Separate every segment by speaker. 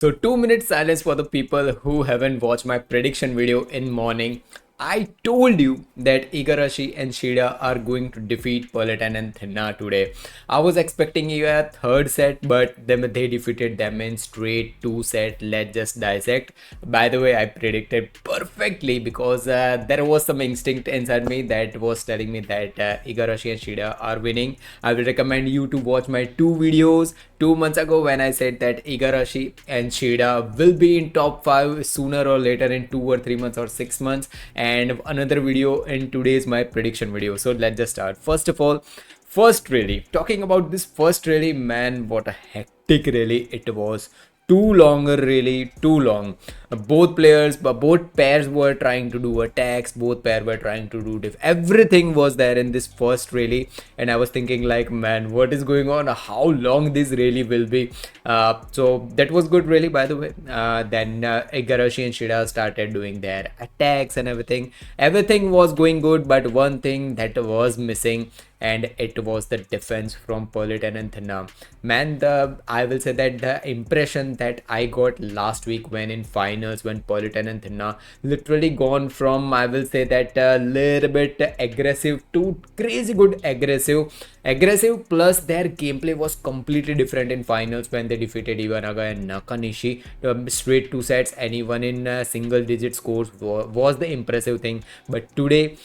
Speaker 1: So 2 minutes silence for the people who haven't watched my prediction video in morning. I told you that Igarashi and Shida are going to defeat Peloton and Thinaah today. I was expecting a third set, but then they defeated them in straight two set. Let's just dissect. By the way, I predicted perfectly because there was some instinct inside me that was telling me that Igarashi and Shida are winning. I will recommend you to watch my two videos 2 months ago when I said that Igarashi and Shida will be in top 5 sooner or later in 2 or 3 months or 6 months, and another video in today's my prediction video. So let's just start. First of all, first rally. Talking about this first rally, man, what a hectic rally it was. Too longer, really too long. Both pairs were trying to do attacks. Both pairs were trying to do everything was there in this first rally, and I was thinking like, man, what is going on? How long this really will be? So that was good, really. By the way, then Igarashi and Shida started doing their attacks and everything. Everything was going good, but one thing that was missing, and it was the defense from Peloton and Thinaah. Man, I will say that the impression that I got last week when in finals, when Peloton and Thinaah literally gone from, I will say that a little bit aggressive to crazy good aggressive plus their gameplay was completely different in finals when they defeated Ivanaga and Nakanishi straight two sets, and even in single digit scores was the impressive thing. But today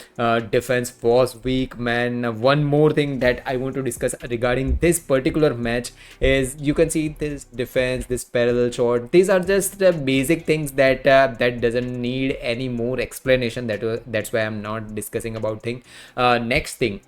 Speaker 1: defense was weak, man. One more thing that I want to discuss regarding this particular match is, you can see this defense, this parallel shot, these are just basic things that that doesn't need any more explanation. That's why I'm not discussing about thing. Next thing,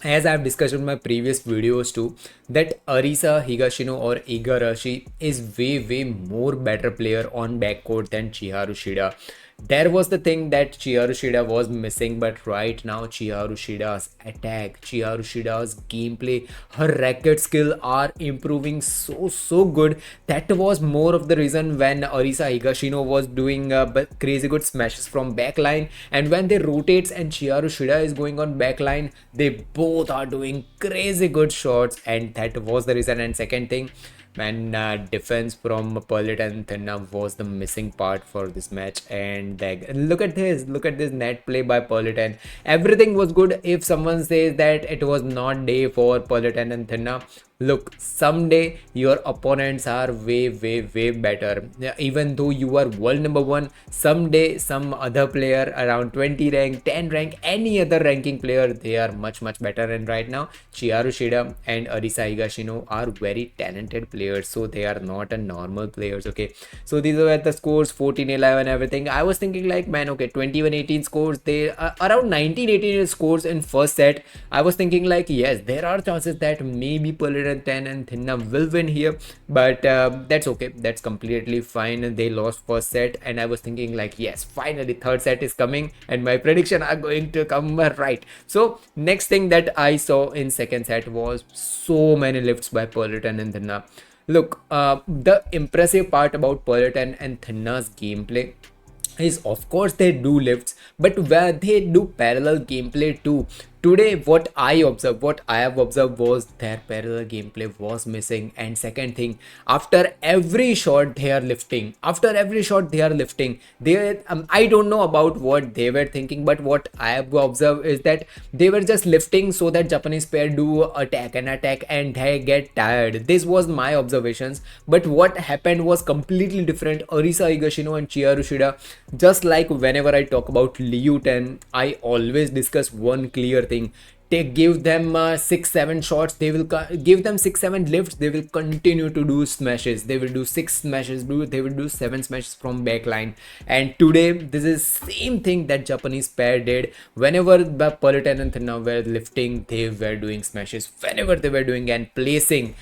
Speaker 1: as I've discussed in my previous videos too, that Arisa Higashino or Igarashi is way more better player on backcourt than Chiharu Shida. There was the thing that Chiharu Shida was missing, but right now Chiharu Shida's attack, Chiharu Shida's gameplay, her racket skill are improving so good. That was more of the reason when Arisa Higashino was doing crazy good smashes from backline, and when they rotates and Chiharu Shida is going on backline, they both are doing crazy good shots, and that was the reason. And second thing, man, defense from Peloton and Thinaah was the missing part for this match. And look at this net play by Peloton. Everything was good. If someone says that it was not day for Peloton and Thinaah, look, someday your opponents are way better. Even though you are world number one, someday some other player around 20 rank, 10 rank, any other ranking player, they are much better. And right now Chiharu Shida and Arisa Higashino are very talented players, so they are not a normal players. Okay, so these were the scores, 14-11 everything. I was thinking like, man, okay, 21-18 scores, they around 19-18 scores in first set. I was thinking like, yes, there are chances that maybe Peloton 10 and Thinaah will win here, but that's okay, that's completely fine. They lost first set, and I was thinking like, yes, finally third set is coming and my prediction are going to come right. So next thing that I saw in second set was so many lifts by Peloton and Thinaah. Look, the impressive part about Peloton and Thinaah's gameplay is, of course, they do lifts, but where they do parallel gameplay too. Today, what I have observed was their parallel gameplay was missing. And second thing, after every shot they are lifting. They I don't know about what they were thinking, but what I have observed is that they were just lifting so that Japanese pair do attack and they get tired. This was my observations. But what happened was completely different. Arisa Higashino and Chiharu Shida, just like whenever I talk about Liu 10, I always discuss one clear thing. They give them 6-7 shots, they will give them 6-7 lifts, they will continue to do smashes, they will do 6 smashes, they will do 7 smashes from backline. And today this is same thing that Japanese pair did. Whenever the Peloton and Thinaah were lifting, they were doing smashes whenever they were doing. And placing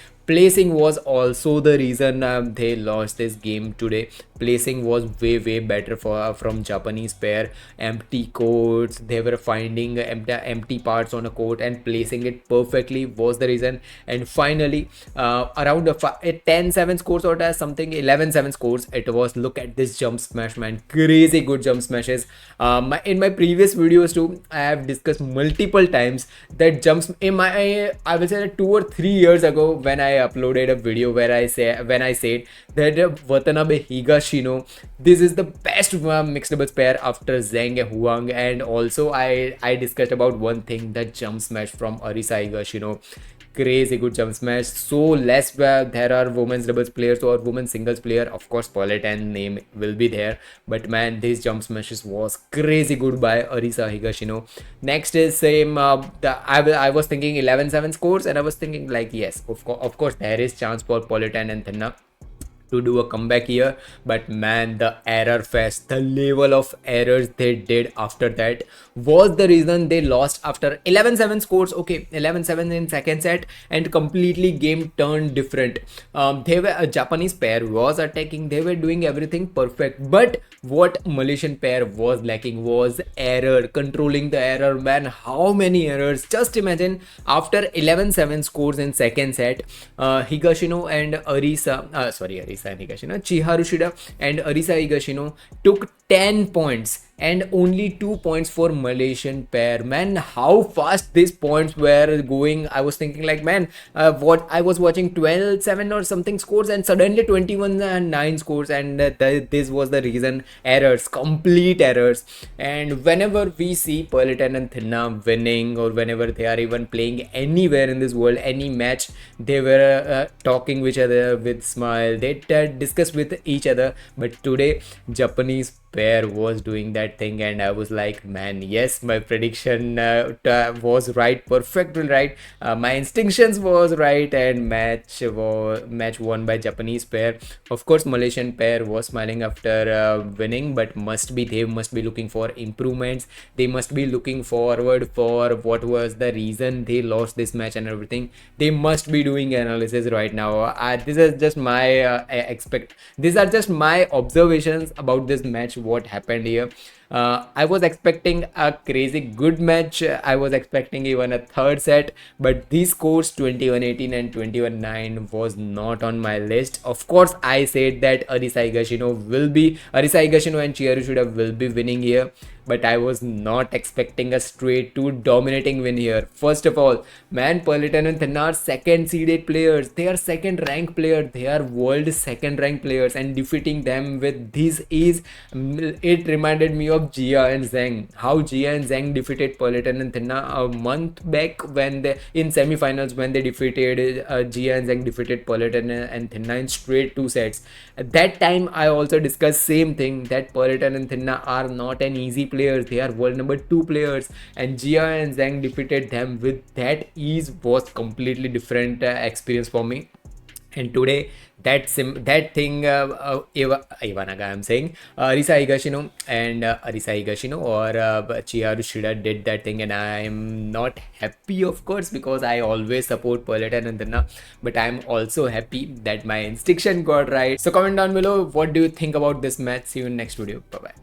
Speaker 1: was also the reason they lost this game today. Placing was way better from Japanese pair. Empty courts, they were finding empty parts on a court and placing it perfectly was the reason. And finally, around a 10-7 scores or something, 11-7 scores it was. Look at this jump smash, man, crazy good jump smashes. In my previous videos too, I have discussed multiple times that jumps in my, I will say that 2 or 3 years ago when I uploaded a video where I said that Watanabe Higashino, this is the best mixed doubles pair after Zhang and Huang. And also I discussed about one thing, the jump smash from Arisa Higashino. Crazy good jump smash. So less there are women's doubles players or women's singles player. Of course, Paulette and name will be there, but man, these jump smashes was crazy good by Arisa Higashino. Next is same. I was thinking 11-7 scores, and I was thinking like yes, of course there is chance for Paulette and Thinaah to do a comeback here, but man, the error fest, the level of errors they did after that was the reason they lost after 11-7 scores. Okay, 11-7 in second set, and completely game turned different. They were a Japanese pair was attacking, they were doing everything perfect, but what Malaysian pair was lacking was error, controlling the error. Man, how many errors? Just imagine, after 11-7 scores in second set, Higashino and Arisa and Higashino, Chiharu Shida and Arisa Higashino took 10 points and only 2 points for Malaysian pair. Man, how fast these points were going. I was thinking like, man, what I was watching 12-7 or something scores, and suddenly 21-9 scores, and this was the reason. Errors, complete errors. And whenever we see Pearly and Thinaah winning, or whenever they are even playing anywhere in this world, any match, they were talking with each other with smile, they discuss with each other. But today Japanese pair was doing that thing, and I was like, man, yes, my prediction was right, perfectly right. My instinctions was right, and match won by Japanese pair. Of course, Malaysian pair was smiling after winning, but they must be looking for improvements. They must be looking forward for what was the reason they lost this match and everything. They must be doing analysis right now. This is just my these are just my observations about this match, what happened here. I was expecting a crazy good match. I was expecting even a third set, but these scores 21-18 and 21-9 was not on my list. Of course, I said that Arisa Higashino and Chiharu Shida will be winning here, but I was not expecting a straight 2 dominating win here. First of all, man, Pearly and Thinaah are second seeded players. They are second ranked players. They are world second ranked players, and defeating them with this ease, it reminded me of Jia and Zhang. How Jia and Zhang defeated Pearly and Thinaah a month back when they in semi-finals, when they defeated Jia and Zhang defeated Pearly and Thinaah in straight 2 sets. At that time, I also discussed same thing, that Pearly and Thinaah are not an easy players. They are world number 2 players, and Jia and Zhang defeated them with that ease was completely different experience for me. And today, Ivanaga, I'm saying, Arisa Higashino or Chiharu Shida did that thing, and I'm not happy, of course, because I always support Pearly and Thinaah, but I'm also happy that my instinction got right. So comment down below, what do you think about this match? See you in next video. Bye bye.